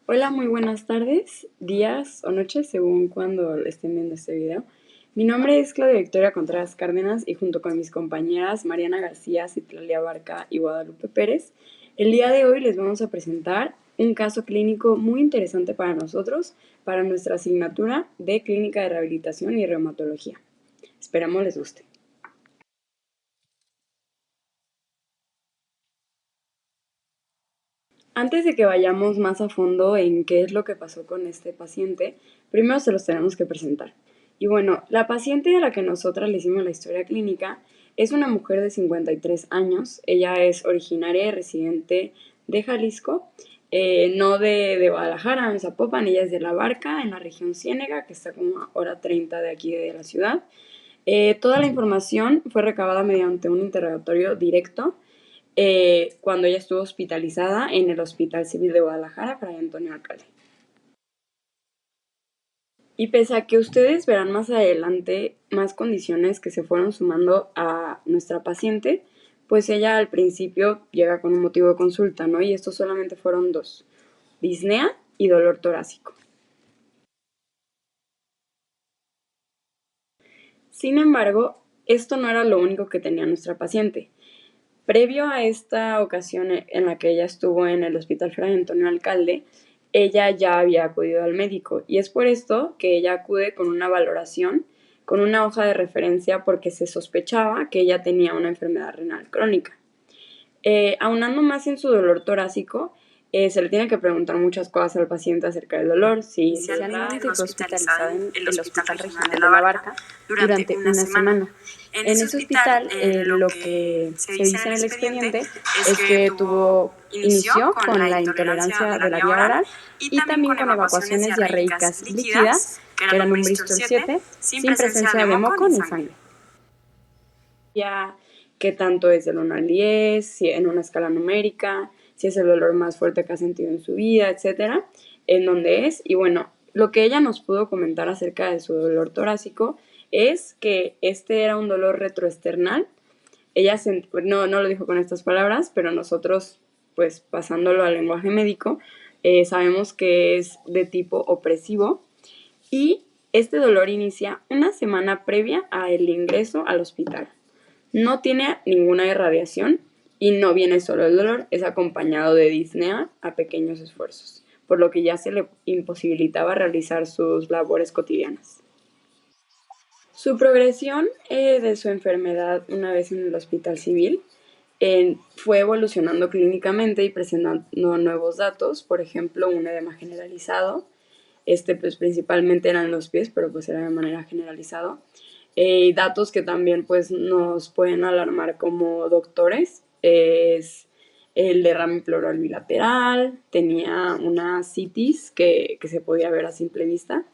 Hola, muy buenas tardes, días o noches, según cuando estén viendo este video. Mi nombre es Claudia Victoria Contreras Cárdenas y junto con mis compañeras Mariana García, Citlalia Barca y Guadalupe Pérez, el día de hoy les vamos a presentar un caso clínico muy interesante para nosotros, para nuestra asignatura de Clínica de Rehabilitación y Reumatología. Esperamos les guste. Antes de que vayamos más a fondo en qué es lo que pasó con este paciente, primero se los tenemos que presentar. Y bueno, la paciente a la que nosotras le hicimos la historia clínica es una mujer de 53 años. Ella es originaria y residente de Jalisco, no de Guadalajara, en Zapopan. Ella es de La Barca, en la región Ciénega, que está como a hora 30 de aquí de la ciudad. Toda la información fue recabada mediante un interrogatorio directo cuando ella estuvo hospitalizada en el Hospital Civil de Guadalajara, Fray Antonio Alcalde. Y pese a que ustedes verán más adelante más condiciones que se fueron sumando a nuestra paciente, pues ella al principio llega con un motivo de consulta, ¿no? Y estos solamente fueron dos: disnea y dolor torácico. Sin embargo, esto no era lo único que tenía nuestra paciente. Previo a esta ocasión en la que ella estuvo en el Hospital Fray Antonio Alcalde, ella ya había acudido al médico y es por esto que ella acude con una valoración, con una hoja de referencia porque se sospechaba que ella tenía una enfermedad renal crónica. Aunando más en su dolor torácico, se le tiene que preguntar muchas cosas al paciente acerca del dolor, si inicialmente fue hospitalizada en el Hospital Regional de La Barca durante una semana. En ese hospital, lo que se dice en el expediente es que inició con la intolerancia de la vía oral y también con evacuaciones diarreicas líquidas, que eran un Bristol 7, sin presencia de moco ni sangre. Ya qué tanto es del 1 al 10, si en una escala numérica, si es el dolor más fuerte que ha sentido en su vida, etcétera, en dónde es. Y bueno, lo que ella nos pudo comentar acerca de su dolor torácico es que este era un dolor retroesternal. Ella no lo dijo con estas palabras, pero nosotros, pues pasándolo al lenguaje médico, sabemos que es de tipo opresivo y este dolor inicia una semana previa al ingreso al hospital. No tiene ninguna irradiación y no viene solo el dolor, es acompañado de disnea a pequeños esfuerzos, por lo que ya se le imposibilitaba realizar sus labores cotidianas. Su progresión de su enfermedad una vez en el hospital civil fue evolucionando clínicamente y presentando nuevos datos, por ejemplo, un edema generalizado, pues principalmente eran los pies, pero pues era de manera generalizada. Datos que también pues nos pueden alarmar como doctores es el derrame pleural bilateral, tenía una citis que se podía ver a simple vista.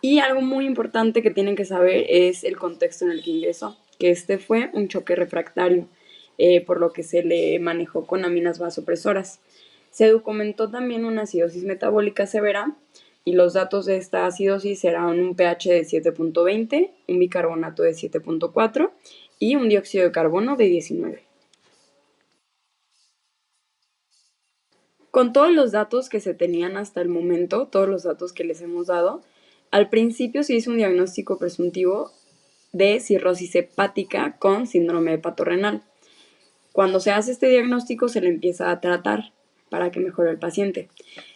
Y algo muy importante que tienen que saber es el contexto en el que ingresó, que este fue un choque refractario, por lo que se le manejó con aminas vasopresoras. Se documentó también una acidosis metabólica severa y los datos de esta acidosis eran un pH de 7.20, un bicarbonato de 7.4 y un dióxido de carbono de 19. Con todos los datos que se tenían hasta el momento, todos los datos que les hemos dado, al principio se hizo un diagnóstico presuntivo de cirrosis hepática con síndrome hepatorrenal. Cuando se hace este diagnóstico se le empieza a tratar para que mejore el paciente.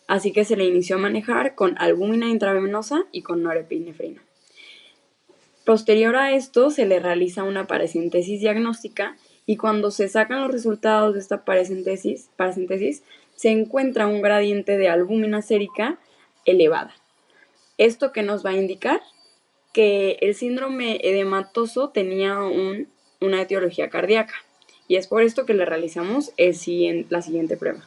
Así que se le inició a manejar con albúmina intravenosa y con norepinefrina. Posterior a esto se le realiza una paracentesis diagnóstica y cuando se sacan los resultados de esta paracentesis se encuentra un gradiente de albúmina sérica elevada. ¿Esto qué nos va a indicar? Que el síndrome edematoso tenía una etiología cardíaca y es por esto que le realizamos la siguiente prueba.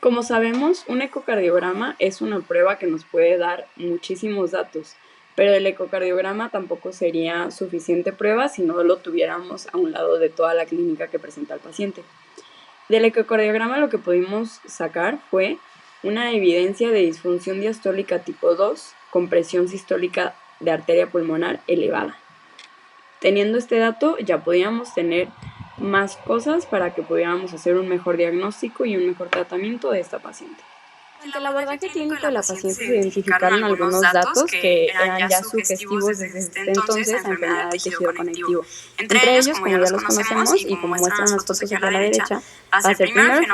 Como sabemos, un ecocardiograma es una prueba que nos puede dar muchísimos datos, pero el ecocardiograma tampoco sería suficiente prueba si no lo tuviéramos a un lado de toda la clínica que presenta el paciente. Del ecocardiograma lo que pudimos sacar fue una evidencia de disfunción diastólica tipo 2 con presión sistólica de arteria pulmonar elevada. Teniendo este dato ya podíamos tener más cosas para que pudiéramos hacer un mejor diagnóstico y un mejor tratamiento de esta paciente. Durante el abordaje clínico de la paciente se identificaron algunos datos que eran ya sugestivos desde este entonces a enfermedad del tejido conectivo. Entre ellos, como ya los conocemos y como muestran las fotos aquí a la derecha, va a ser primero el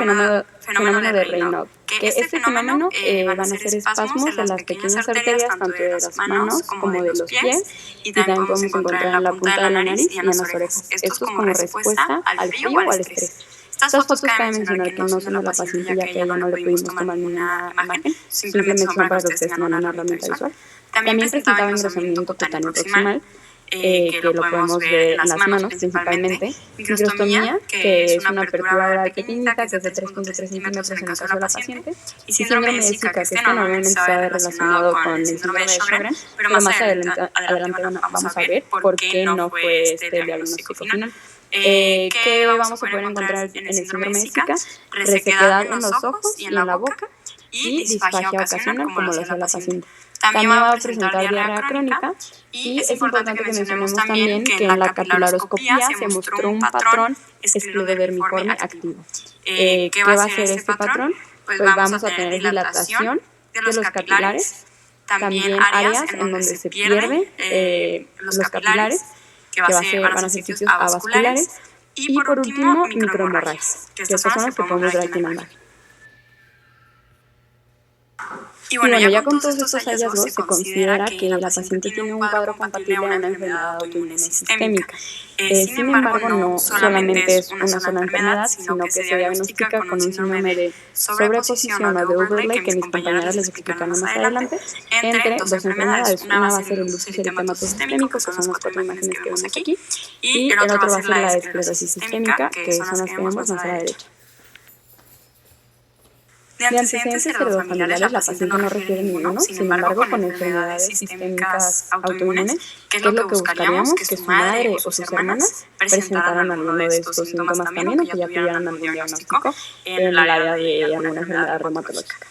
fenómeno de Raynaud, que este fenómeno van a ser espasmos en las pequeñas arterias tanto de las manos como de los pies, y también podemos encontrar en la punta de la nariz y en las orejas. Esto es como respuesta al frío o al estrés. Estas fotos cabe mencionar que no son de la paciente, ya que a ella no le pudimos tomar ninguna imagen, simplemente son para que ustedes tengan una herramienta visual. También presentaba engrosamiento cutáneo proximal, que lo podemos ver en las manos principalmente, microstomía, que es una apertura oral pequeñita, que es de 3.3 centímetros en el caso de la paciente, y síndrome de Zika, que este normalmente se ve relacionado con el síndrome de Sjögren, pero más adelante vamos a ver por qué no fue este el diagnóstico final. ¿Qué vamos a poder encontrar en el síndrome de Zika? Resequedad en los ojos y en la boca y disfagia ocasional, como lo hacía la paciente. También va a presentar diarrea crónica y es importante que mencionemos también que en la capilaroscopía se mostró un patrón esclerodermiforme activo. ¿Qué va a ser este patrón? Pues vamos a tener dilatación de los capilares, también áreas en donde se pierden los capilares, que van a ser sitios avasculares, y por último microhemorragias, que estas son las que podemos ver aquí en la imagen. Y bueno, ya con todos estos hallazgos se considera que la paciente tiene un cuadro compatible a una enfermedad autoinmune sistémica. Sin embargo, no solamente es una sola enfermedad, sino que se diagnostica con un síndrome de sobreposición o de overlay, que mis compañeras les explicarán más adelante, entre dos enfermedades. Una va a ser el lupus eritematoso-sistémico, que son las 4 imágenes que vemos aquí, y el otro va a ser la esclerosis sistémica, que son las que vemos más a la derecha. De antecedentes heredofamiliares, la paciente no refiere ninguno, sin embargo, con enfermedades sistémicas autoinmunes, ¿qué es lo que buscaríamos? Que su madre o sus hermanas presentaran alguno de estos síntomas también, o que ya tuvieran algún diagnóstico en el área de alguna enfermedad reumatológica.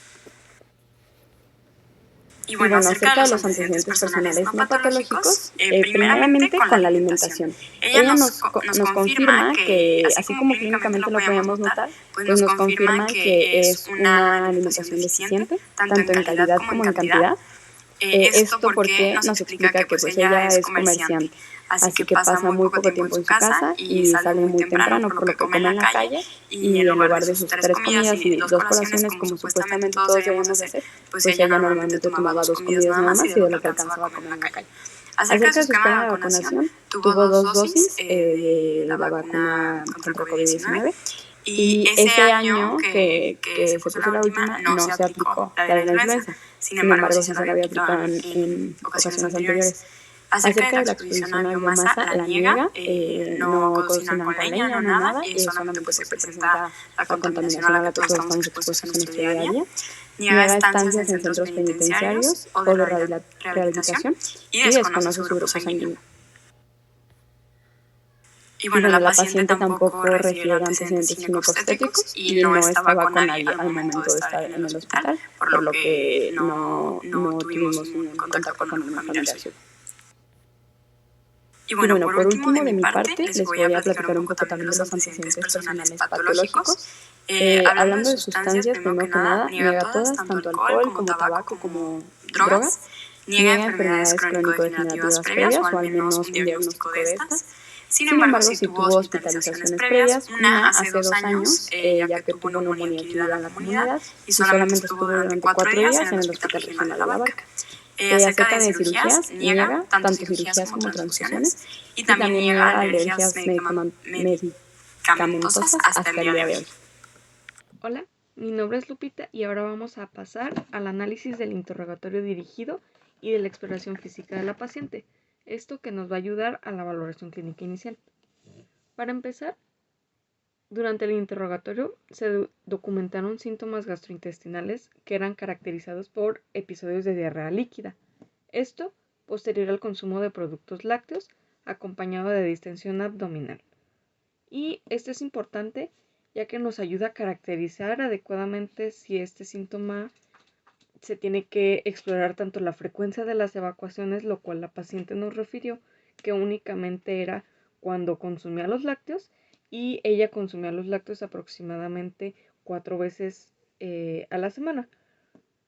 Y bueno, acerca de los antecedentes personales no patológicos, primeramente con la alimentación. Ella nos confirma que, así como clínicamente lo podemos notar, pues nos confirma que es una alimentación deficiente, tanto en calidad como en cantidad. Esto porque nos explica que pues ella es comerciante, así que pasa muy poco tiempo en su casa y sale muy temprano, por lo que come en la calle, y en lugar de sus 3 comidas y 2 colaciones como supuestamente todos debemos de hacer, pues ella normalmente tomaba 2 comidas nada más y de lo que alcanzaba a comer en la calle. Acerca de su esquema de vacunación, tuvo 2 dosis de la vacuna contra COVID-19, y ese año que se puso la última no se aplicó la de la influenza. Sin embargo, sí se la había aplicado en ocasiones anteriores. Acerca de la exposición a biomasa, la niega, no cocinan con leña, no nada, y solamente pues, se presenta la contaminación a la que todos estamos expuestos en nuestro día a día. Niega estancias en centros penitenciarios o de rehabilitación y desconoce su grupo sanguíneo. Y bueno, la paciente tampoco refiere antecedentes ginecobstétricos y no estaba con nadie al momento de estar en el hospital, por lo que no tuvimos ningún contacto con una familiar suya. Y bueno, por último, de mi parte, les voy a platicar un poco también de los antecedentes personales patológicos. Hablando de sustancias, primero que nada, niega todas, tanto alcohol como tabaco como drogas. Niega enfermedades crónico-degenerativas previas, o al menos un diagnóstico de estas. Sin embargo, sí tuvo hospitalizaciones previas, una hace 2 años, ya que tuvo neumonía adquirida en la comunidad y solamente estuvo durante 4 días en el Hospital Regional La Barca. Acerca de cirugías, niega tanto cirugías como transfusiones, y también niega alergias medicamentosas hasta el día de hoy. Hola, mi nombre es Lupita y ahora vamos a pasar al análisis del interrogatorio dirigido y de la exploración física de la paciente. Esto que nos va a ayudar a la valoración clínica inicial. Para empezar, durante el interrogatorio se documentaron síntomas gastrointestinales que eran caracterizados por episodios de diarrea líquida. Esto posterior al consumo de productos lácteos acompañado de distensión abdominal. Y esto es importante ya que nos ayuda a caracterizar adecuadamente si este síntoma se tiene que explorar tanto la frecuencia de las evacuaciones, lo cual la paciente nos refirió que únicamente era cuando consumía los lácteos, y ella consumía los lácteos aproximadamente 4 veces a la semana.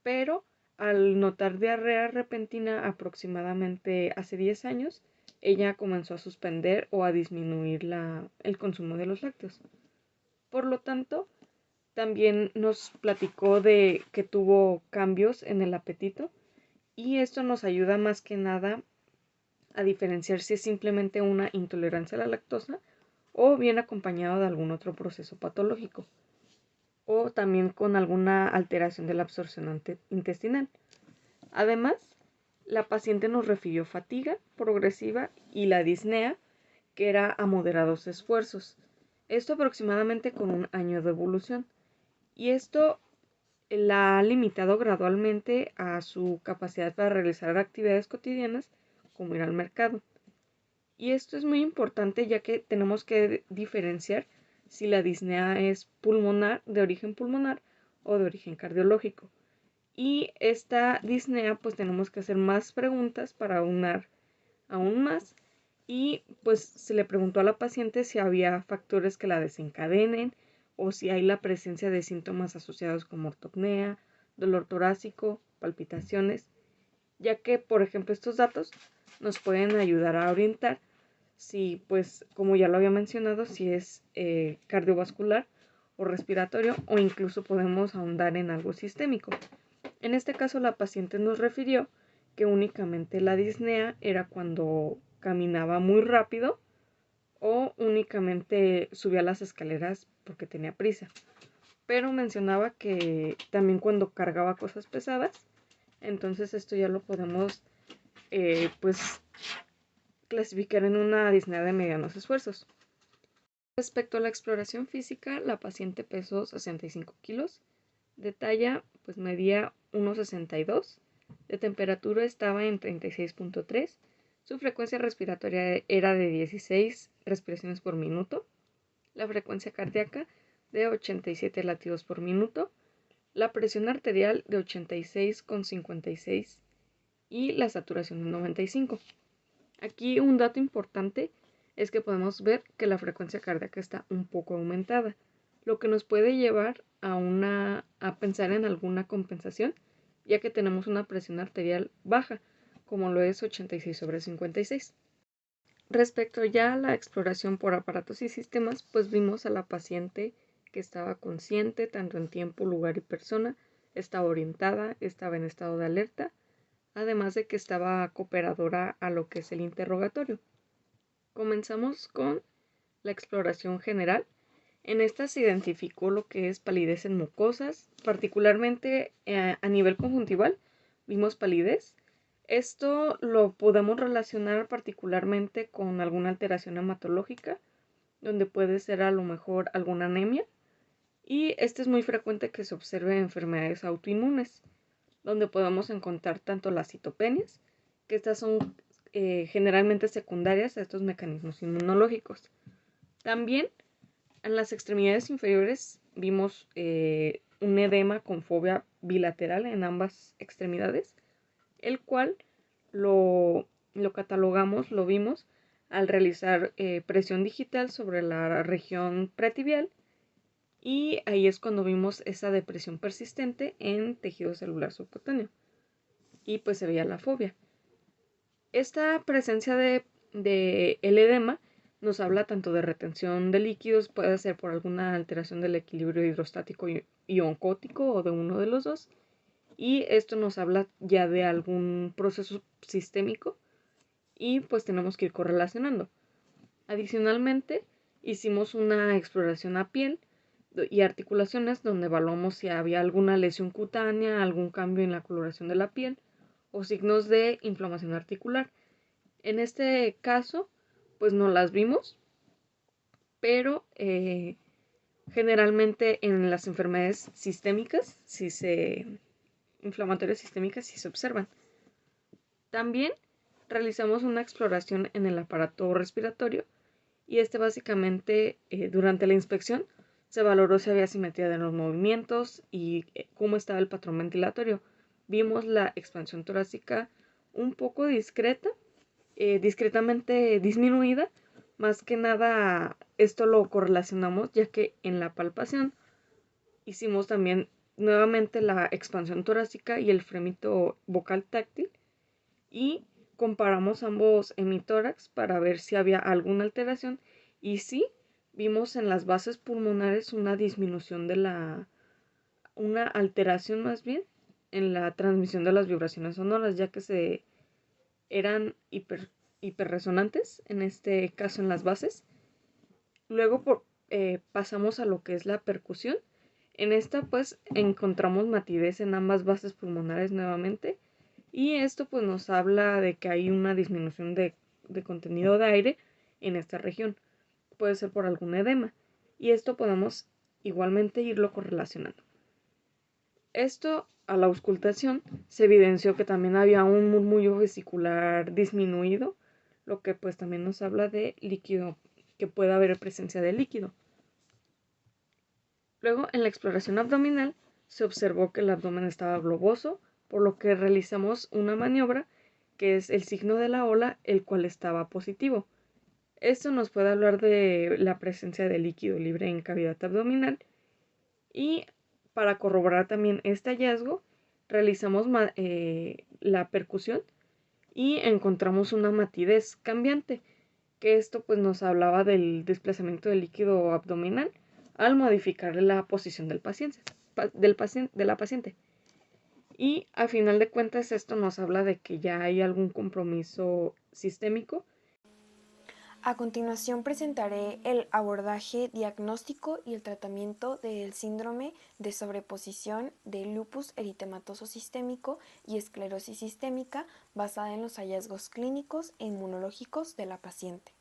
Pero al notar diarrea repentina aproximadamente hace 10 años, ella comenzó a suspender o a disminuir el consumo de los lácteos. Por lo tanto, también nos platicó de que tuvo cambios en el apetito y esto nos ayuda más que nada a diferenciar si es simplemente una intolerancia a la lactosa o bien acompañado de algún otro proceso patológico o también con alguna alteración de la absorción intestinal. Además, la paciente nos refirió fatiga progresiva y la disnea, que era a moderados esfuerzos. Esto aproximadamente con un año de evolución. Y esto la ha limitado gradualmente a su capacidad para realizar actividades cotidianas como ir al mercado. Y esto es muy importante ya que tenemos que diferenciar si la disnea es pulmonar, de origen pulmonar o de origen cardiológico. Y esta disnea pues tenemos que hacer más preguntas para aunar aún más. Y pues se le preguntó a la paciente si había factores que la desencadenen o si hay la presencia de síntomas asociados como ortopnea, dolor torácico, palpitaciones, ya que por ejemplo estos datos nos pueden ayudar a orientar si pues como ya lo había mencionado si es cardiovascular o respiratorio o incluso podemos ahondar en algo sistémico. En este caso la paciente nos refirió que únicamente la disnea era cuando caminaba muy rápido o únicamente subía las escaleras porque tenía prisa. Pero mencionaba que también cuando cargaba cosas pesadas, entonces esto ya lo podemos pues clasificar en una disnea de medianos esfuerzos. Respecto a la exploración física, la paciente pesó 65 kilos, de talla pues medía 1,62, de temperatura estaba en 36,3, su frecuencia respiratoria era de 16 respiraciones por minuto, la frecuencia cardíaca de 87 latidos por minuto, la presión arterial de 86,56 y la saturación de 95. Aquí un dato importante es que podemos ver que la frecuencia cardíaca está un poco aumentada, lo que nos puede llevar a pensar en alguna compensación, ya que tenemos una presión arterial baja, como lo es 86/56. Respecto ya a la exploración por aparatos y sistemas, pues vimos a la paciente que estaba consciente tanto en tiempo, lugar y persona, estaba orientada, estaba en estado de alerta, además de que estaba cooperadora a lo que es el interrogatorio. Comenzamos con la exploración general. En esta se identificó lo que es palidez en mucosas, particularmente a nivel conjuntival, vimos palidez. Esto lo podemos relacionar particularmente con alguna alteración hematológica, donde puede ser a lo mejor alguna anemia. Y este es muy frecuente que se observe en enfermedades autoinmunes, donde podemos encontrar tanto las citopenias, que estas son generalmente secundarias a estos mecanismos inmunológicos. También en las extremidades inferiores vimos un edema con fobia bilateral en ambas extremidades, el cual lo catalogamos, lo vimos al realizar presión digital sobre la región pretibial y ahí es cuando vimos esa depresión persistente en tejido celular subcutáneo y pues se veía la fobia. Esta presencia de el edema nos habla tanto de retención de líquidos, puede ser por alguna alteración del equilibrio hidrostático y oncótico o de uno de los dos, y esto nos habla ya de algún proceso sistémico y pues tenemos que ir correlacionando. Adicionalmente, hicimos una exploración a piel y articulaciones donde evaluamos si había alguna lesión cutánea, algún cambio en la coloración de la piel o signos de inflamación articular. En este caso, pues no las vimos, pero generalmente en las enfermedades sistémicas, inflamatorias sistémicas, sí se observan. También realizamos una exploración en el aparato respiratorio y básicamente durante la inspección se valoró si había simetría de los movimientos y cómo estaba el patrón ventilatorio. Vimos la expansión torácica un poco discretamente disminuida, Más que nada esto lo correlacionamos ya que en la palpación hicimos también nuevamente la expansión torácica y el frémito vocal táctil y comparamos ambos hemitórax para ver si había alguna alteración y sí, vimos en las bases pulmonares una disminución una alteración más bien en la transmisión de las vibraciones sonoras, ya que eran hiperresonantes, en este caso en las bases. Luego pasamos a lo que es la percusión. En esta pues encontramos matidez en ambas bases pulmonares nuevamente y esto pues nos habla de que hay una disminución de contenido de aire en esta región. Puede ser por algún edema y esto podemos igualmente irlo correlacionando. Esto a la auscultación se evidenció que también había un murmullo vesicular disminuido, lo que pues también nos habla de líquido, que puede haber presencia de líquido. Luego, en la exploración abdominal, se observó que el abdomen estaba globoso, por lo que realizamos una maniobra que es el signo de la ola, el cual estaba positivo. Esto nos puede hablar de la presencia de líquido libre en cavidad abdominal y para corroborar también este hallazgo, realizamos la percusión y encontramos una matidez cambiante, que esto pues nos hablaba del desplazamiento del líquido abdominal al modificar la posición del paciente, de la paciente. Y a final de cuentas esto nos habla de que ya hay algún compromiso sistémico. A continuación presentaré el abordaje diagnóstico y el tratamiento del síndrome de sobreposición de lupus eritematoso sistémico y esclerosis sistémica basada en los hallazgos clínicos e inmunológicos de la paciente.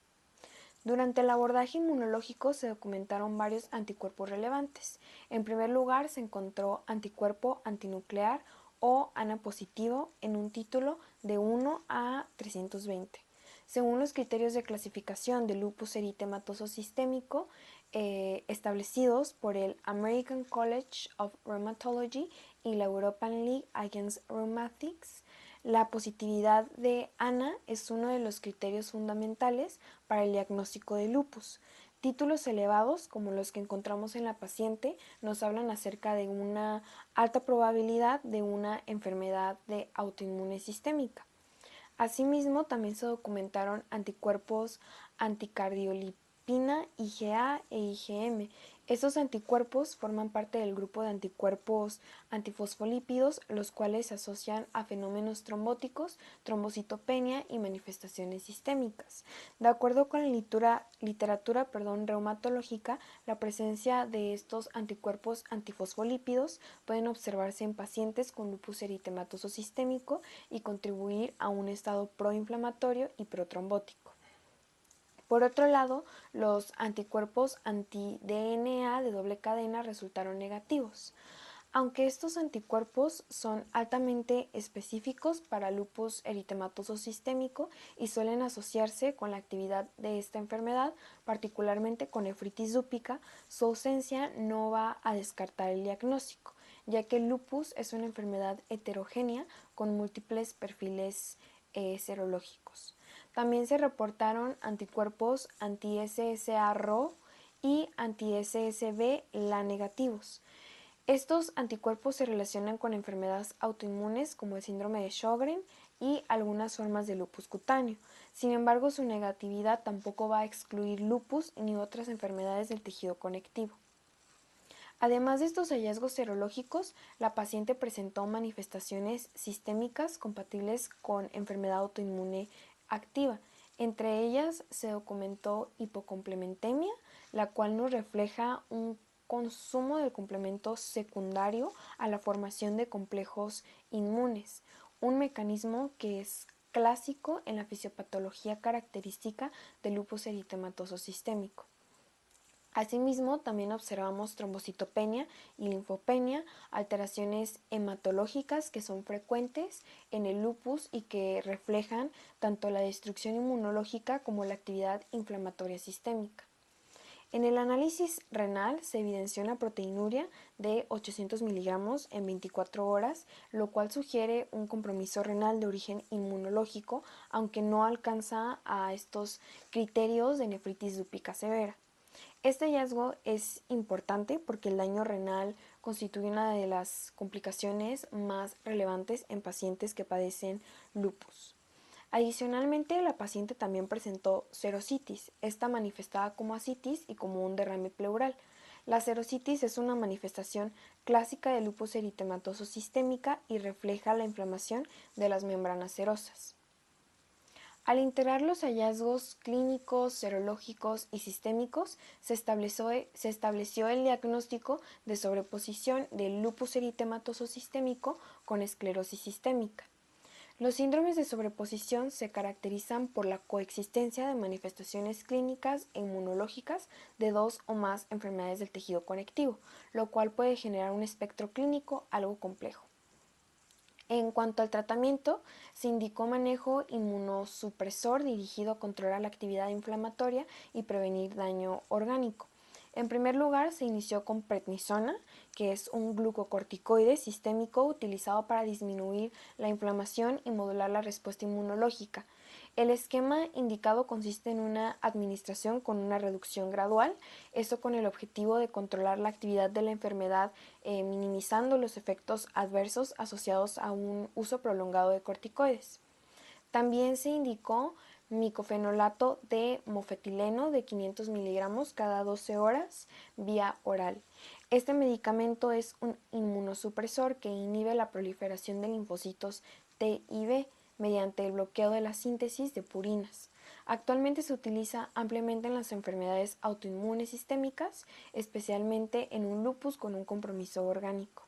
Durante el abordaje inmunológico se documentaron varios anticuerpos relevantes. En primer lugar se encontró anticuerpo antinuclear o ANA positivo en un título de 1 a 320. Según los criterios de clasificación de lupus eritematoso sistémico establecidos por el American College of Rheumatology y la European League Against Rheumatics, la positividad de ANA es uno de los criterios fundamentales para el diagnóstico de lupus. Títulos elevados, como los que encontramos en la paciente, nos hablan acerca de una alta probabilidad de una enfermedad de autoinmune sistémica. Asimismo, también se documentaron anticuerpos anticardiolipina IgA e IgM. Estos anticuerpos forman parte del grupo de anticuerpos antifosfolípidos, los cuales se asocian a fenómenos trombóticos, trombocitopenia y manifestaciones sistémicas. De acuerdo con la literatura reumatológica, la presencia de estos anticuerpos antifosfolípidos pueden observarse en pacientes con lupus eritematoso sistémico y contribuir a un estado proinflamatorio y protrombótico. Por otro lado, los anticuerpos anti-DNA de doble cadena resultaron negativos. Aunque estos anticuerpos son altamente específicos para lupus eritematoso sistémico y suelen asociarse con la actividad de esta enfermedad, particularmente con nefritis dúpica, su ausencia no va a descartar el diagnóstico, ya que el lupus es una enfermedad heterogénea con múltiples perfiles serológicos. También se reportaron anticuerpos anti-SSA-RO y anti-SSB-La negativos. Estos anticuerpos se relacionan con enfermedades autoinmunes como el síndrome de Sjögren y algunas formas de lupus cutáneo. Sin embargo, su negatividad tampoco va a excluir lupus ni otras enfermedades del tejido conectivo. Además de estos hallazgos serológicos, la paciente presentó manifestaciones sistémicas compatibles con enfermedad autoinmune activa. Entre ellas se documentó hipocomplementemia, la cual nos refleja un consumo del complemento secundario a la formación de complejos inmunes, un mecanismo que es clásico en la fisiopatología característica del lupus eritematoso sistémico. Asimismo, también observamos trombocitopenia y linfopenia, alteraciones hematológicas que son frecuentes en el lupus y que reflejan tanto la destrucción inmunológica como la actividad inflamatoria sistémica. En el análisis renal se evidenció una proteinuria de 800 miligramos en 24 horas, lo cual sugiere un compromiso renal de origen inmunológico, aunque no alcanza a estos criterios de nefritis lúpica severa. Este hallazgo es importante porque el daño renal constituye una de las complicaciones más relevantes en pacientes que padecen lupus. Adicionalmente, la paciente también presentó serositis, esta manifestada como ascitis y como un derrame pleural. La serositis es una manifestación clásica de lupus eritematoso sistémica y refleja la inflamación de las membranas serosas. Al integrar los hallazgos clínicos, serológicos y sistémicos, se estableció el diagnóstico de sobreposición del lupus eritematoso sistémico con esclerosis sistémica. Los síndromes de sobreposición se caracterizan por la coexistencia de manifestaciones clínicas e inmunológicas de dos o más enfermedades del tejido conectivo, lo cual puede generar un espectro clínico algo complejo. En cuanto al tratamiento, se indicó manejo inmunosupresor dirigido a controlar la actividad inflamatoria y prevenir daño orgánico. En primer lugar, se inició con prednisona, que es un glucocorticoide sistémico utilizado para disminuir la inflamación y modular la respuesta inmunológica. El esquema indicado consiste en una administración con una reducción gradual, esto con el objetivo de controlar la actividad de la enfermedad, minimizando los efectos adversos asociados a un uso prolongado de corticoides. También se indicó micofenolato de mofetileno de 500 miligramos cada 12 horas vía oral. Este medicamento es un inmunosupresor que inhibe la proliferación de linfocitos T y B mediante el bloqueo de la síntesis de purinas. Actualmente se utiliza ampliamente en las enfermedades autoinmunes sistémicas, especialmente en un lupus con un compromiso orgánico.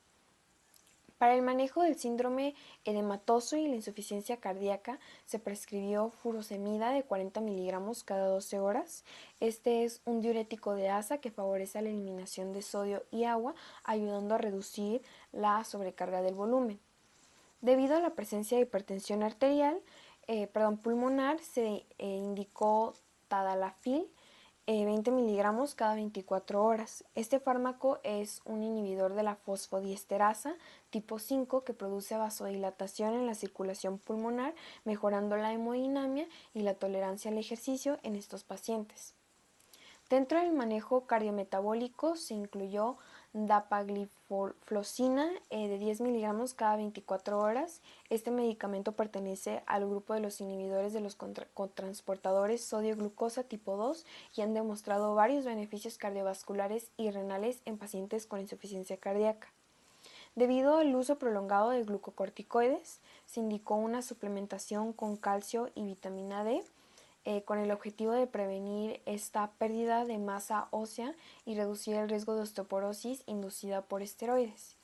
Para el manejo del síndrome edematoso y la insuficiencia cardíaca se prescribió furosemida de 40 miligramos cada 12 horas. Este es un diurético de asa que favorece la eliminación de sodio y agua, ayudando a reducir la sobrecarga del volumen. Debido a la presencia de hipertensión pulmonar, se indicó tadalafil 20 miligramos cada 24 horas. Este fármaco es un inhibidor de la fosfodiesterasa tipo 5 que produce vasodilatación en la circulación pulmonar, mejorando la hemodinamia y la tolerancia al ejercicio en estos pacientes. Dentro del manejo cardiometabólico se incluyó dapagliflozina de 10 miligramos cada 24 horas. Este medicamento pertenece al grupo de los inhibidores de los cotransportadores sodio-glucosa tipo 2 y han demostrado varios beneficios cardiovasculares y renales en pacientes con insuficiencia cardíaca. Debido al uso prolongado de glucocorticoides, se indicó una suplementación con calcio y vitamina D, con el objetivo de prevenir esta pérdida de masa ósea y reducir el riesgo de osteoporosis inducida por esteroides.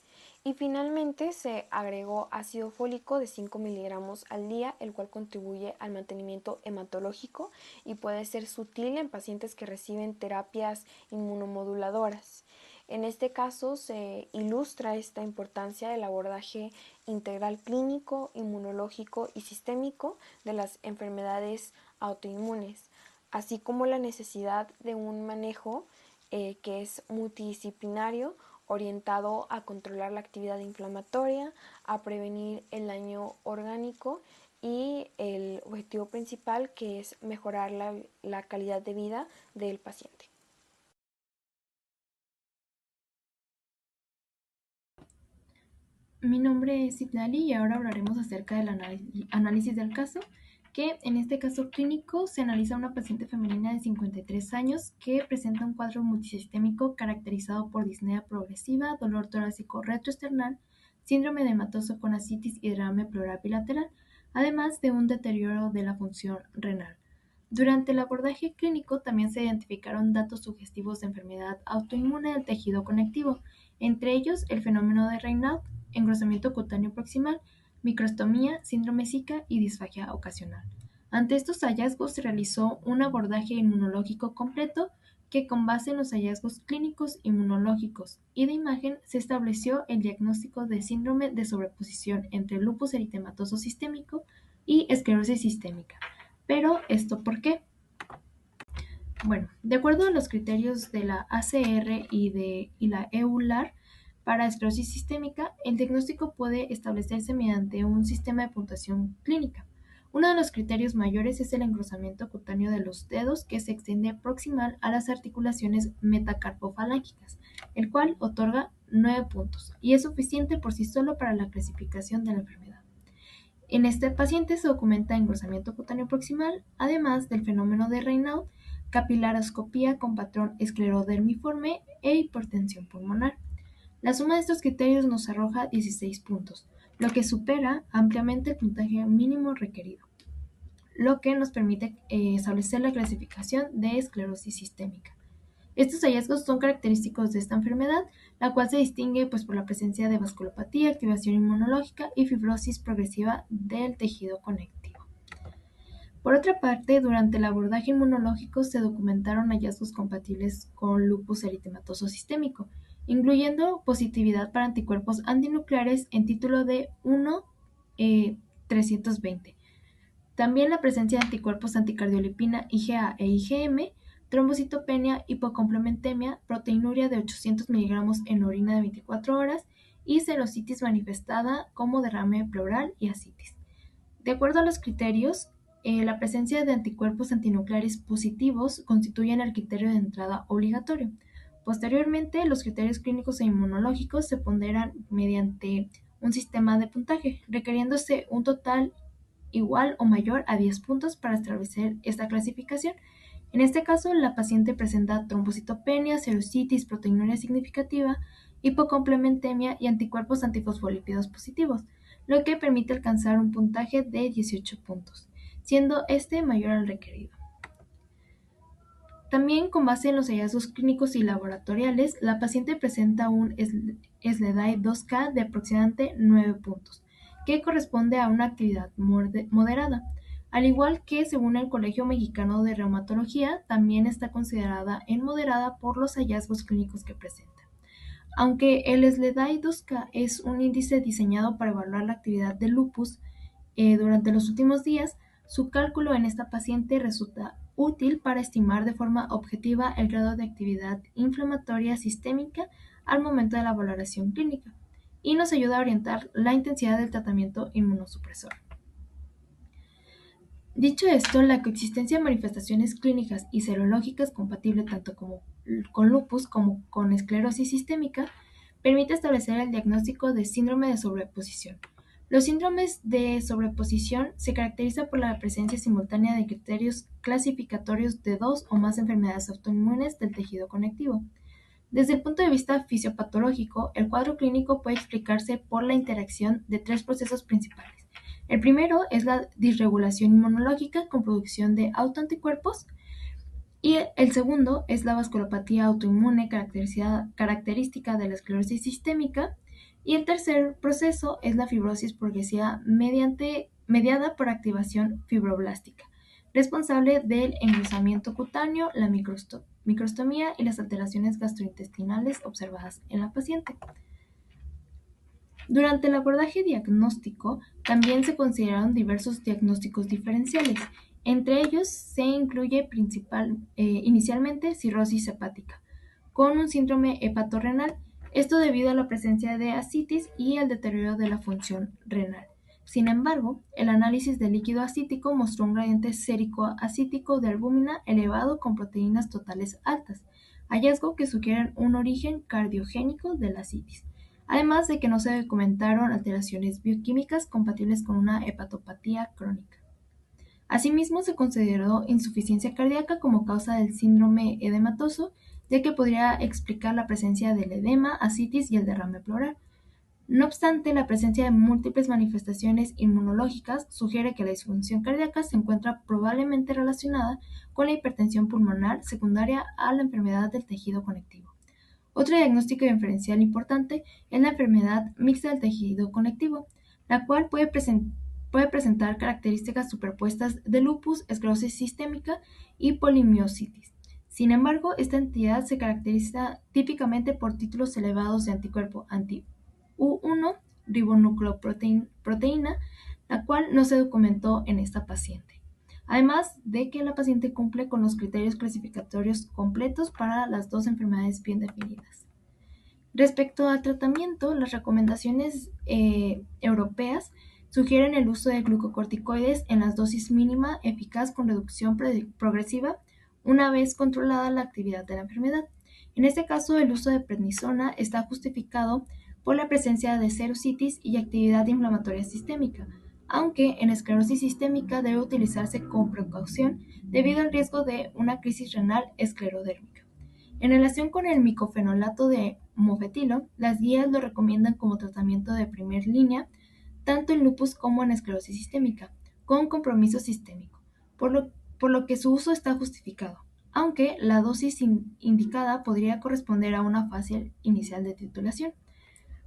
Y finalmente se agregó ácido fólico de 5 miligramos al día, el cual contribuye al mantenimiento hematológico y puede ser sutil en pacientes que reciben terapias inmunomoduladoras. En este caso se ilustra esta importancia del abordaje integral clínico, inmunológico y sistémico de las enfermedades autoinmunes, así como la necesidad de un manejo que es multidisciplinario, orientado a controlar la actividad inflamatoria, a prevenir el daño orgánico y el objetivo principal, que es mejorar la calidad de vida del paciente. Mi nombre es Citlali y ahora hablaremos acerca del análisis del caso, que en este caso clínico se analiza a una paciente femenina de 53 años que presenta un cuadro multisistémico caracterizado por disnea progresiva, dolor torácico retroesternal, síndrome edematoso con ascitis y derrame pleural bilateral, además de un deterioro de la función renal. Durante el abordaje clínico también se identificaron datos sugestivos de enfermedad autoinmune del tejido conectivo, entre ellos el fenómeno de Raynaud, engrosamiento cutáneo proximal, microstomía, síndrome Zika y disfagia ocasional. Ante estos hallazgos se realizó un abordaje inmunológico completo que, con base en los hallazgos clínicos, inmunológicos y de imagen, se estableció el diagnóstico de síndrome de sobreposición entre lupus eritematoso sistémico y esclerosis sistémica. Pero, ¿esto por qué? Bueno, de acuerdo a los criterios de la ACR y la EULAR para esclerosis sistémica, el diagnóstico puede establecerse mediante un sistema de puntuación clínica. Uno de los criterios mayores es el engrosamiento cutáneo de los dedos, que se extiende proximal a las articulaciones metacarpofalángicas, el cual otorga 9 puntos y es suficiente por sí solo para la clasificación de la enfermedad. En este paciente se documenta engrosamiento cutáneo proximal, además del fenómeno de Raynaud, capilaroscopía con patrón esclerodermiforme e hipertensión pulmonar. La suma de estos criterios nos arroja 16 puntos, lo que supera ampliamente el puntaje mínimo requerido, lo que nos permite establecer la clasificación de esclerosis sistémica. Estos hallazgos son característicos de esta enfermedad, la cual se distingue por la presencia de vasculopatía, activación inmunológica y fibrosis progresiva del tejido conectivo. Por otra parte, durante el abordaje inmunológico se documentaron hallazgos compatibles con lupus eritematoso sistémico, incluyendo positividad para anticuerpos antinucleares en título de 1-320. También la presencia de anticuerpos anticardiolipina IgA e IgM, trombocitopenia, hipocomplementemia, proteinuria de 800 miligramos en orina de 24 horas y serositis manifestada como derrame pleural y ascitis. De acuerdo a los criterios, la presencia de anticuerpos antinucleares positivos constituyen el criterio de entrada obligatorio. Posteriormente, los criterios clínicos e inmunológicos se ponderan mediante un sistema de puntaje, requiriéndose un total igual o mayor a 10 puntos para establecer esta clasificación. En este caso, la paciente presenta trombocitopenia, serositis, proteinuria significativa, hipocomplementemia y anticuerpos antifosfolípidos positivos, lo que permite alcanzar un puntaje de 18 puntos, siendo este mayor al requerido. También, con base en los hallazgos clínicos y laboratoriales, la paciente presenta un SLEDAI 2K de aproximadamente 9 puntos, que corresponde a una actividad moderada, al igual que, según el Colegio Mexicano de Reumatología, también está considerada en moderada por los hallazgos clínicos que presenta. Aunque el SLEDAI 2K es un índice diseñado para evaluar la actividad del lupus durante los últimos días, su cálculo en esta paciente resulta útil para estimar de forma objetiva el grado de actividad inflamatoria sistémica al momento de la valoración clínica y nos ayuda a orientar la intensidad del tratamiento inmunosupresor. Dicho esto, la coexistencia de manifestaciones clínicas y serológicas compatible tanto con lupus como con esclerosis sistémica permite establecer el diagnóstico de síndrome de sobreposición. Los síndromes de sobreposición se caracterizan por la presencia simultánea de criterios clasificatorios de 2 o más enfermedades autoinmunes del tejido conectivo. Desde el punto de vista fisiopatológico, el cuadro clínico puede explicarse por la interacción de 3 procesos principales. El primero es la disregulación inmunológica con producción de autoanticuerpos y el segundo es la vasculopatía autoinmune característica de la esclerosis sistémica y el tercer proceso es la fibrosis progresiva mediada por activación fibroblástica, responsable del engrosamiento cutáneo, la microstomía y las alteraciones gastrointestinales observadas en la paciente. Durante el abordaje diagnóstico, también se consideraron diversos diagnósticos diferenciales. Entre ellos se incluye inicialmente cirrosis hepática, con un síndrome hepatorrenal, esto debido a la presencia de ascitis y el deterioro de la función renal. Sin embargo, el análisis de líquido ascítico mostró un gradiente sérico-ascítico de albúmina elevado con proteínas totales altas, hallazgo que sugieren un origen cardiogénico de la ascitis, además de que no se documentaron alteraciones bioquímicas compatibles con una hepatopatía crónica. Asimismo, se consideró insuficiencia cardíaca como causa del síndrome edematoso, ya que podría explicar la presencia del edema, ascitis y el derrame pleural. No obstante, la presencia de múltiples manifestaciones inmunológicas sugiere que la disfunción cardíaca se encuentra probablemente relacionada con la hipertensión pulmonar secundaria a la enfermedad del tejido conectivo. Otro diagnóstico diferencial importante es la enfermedad mixta del tejido conectivo, la cual puede presentar características superpuestas de lupus, esclerosis sistémica y polimiositis. Sin embargo, esta entidad se caracteriza típicamente por títulos elevados de anticuerpo anti-U1 ribonucleoproteína, la cual no se documentó en esta paciente. además de que la paciente cumple con los criterios clasificatorios completos para las dos enfermedades bien definidas. Respecto al tratamiento, las recomendaciones europeas sugieren el uso de glucocorticoides en las dosis mínima eficaz con reducción progresiva una vez controlada la actividad de la enfermedad. En este caso, el uso de prednisona está justificado por la presencia de serositis y actividad inflamatoria sistémica, aunque en esclerosis sistémica debe utilizarse con precaución debido al riesgo de una crisis renal esclerodérmica. En relación con el micofenolato de mofetilo, las guías lo recomiendan como tratamiento de primer línea tanto en lupus como en esclerosis sistémica, con compromiso sistémico, por lo que su uso está justificado, aunque la dosis indicada podría corresponder a una fase inicial de titulación.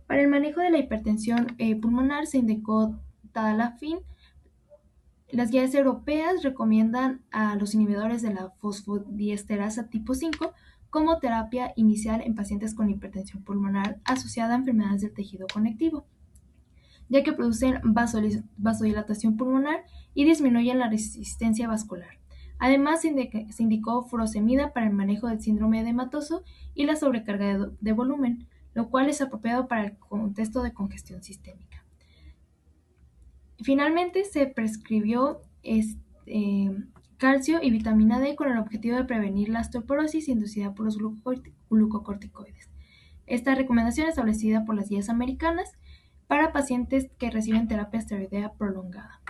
Para el manejo de la hipertensión pulmonar se indicó tadalafil. Las guías europeas recomiendan a los inhibidores de la fosfodiesterasa tipo 5 como terapia inicial en pacientes con hipertensión pulmonar asociada a enfermedades del tejido conectivo, ya que producen vasodilatación pulmonar y disminuyen la resistencia vascular. Además, se indicó furosemida para el manejo del síndrome edematoso y la sobrecarga de volumen, lo cual es apropiado para el contexto de congestión sistémica. Finalmente, se prescribió calcio y vitamina D con el objetivo de prevenir la osteoporosis inducida por los glucocorticoides. Esta recomendación es establecida por las guías americanas para pacientes que reciben terapia esteroidea prolongada.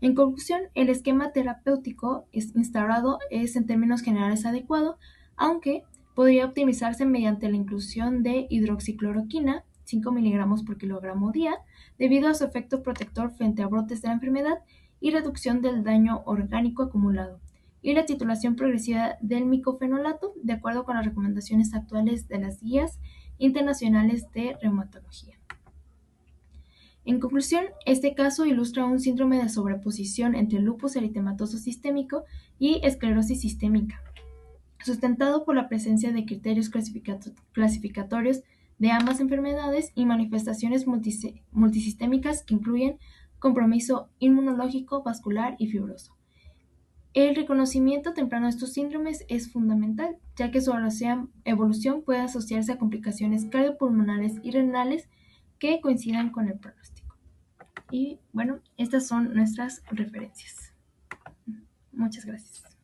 En conclusión, el esquema terapéutico instaurado es en términos generales adecuado, aunque podría optimizarse mediante la inclusión de hidroxicloroquina, 5 mg por kilogramo día, debido a su efecto protector frente a brotes de la enfermedad y reducción del daño orgánico acumulado, y la titulación progresiva del micofenolato, de acuerdo con las recomendaciones actuales de las guías internacionales de reumatología. En conclusión, este caso ilustra un síndrome de sobreposición entre lupus eritematoso sistémico y esclerosis sistémica, sustentado por la presencia de criterios clasificatorios de ambas enfermedades y manifestaciones multisistémicas que incluyen compromiso inmunológico, vascular y fibroso. El reconocimiento temprano de estos síndromes es fundamental, ya que su evolución puede asociarse a complicaciones cardiopulmonares y renales que coincidan con el pronóstico. Y bueno, estas son nuestras referencias. Muchas gracias.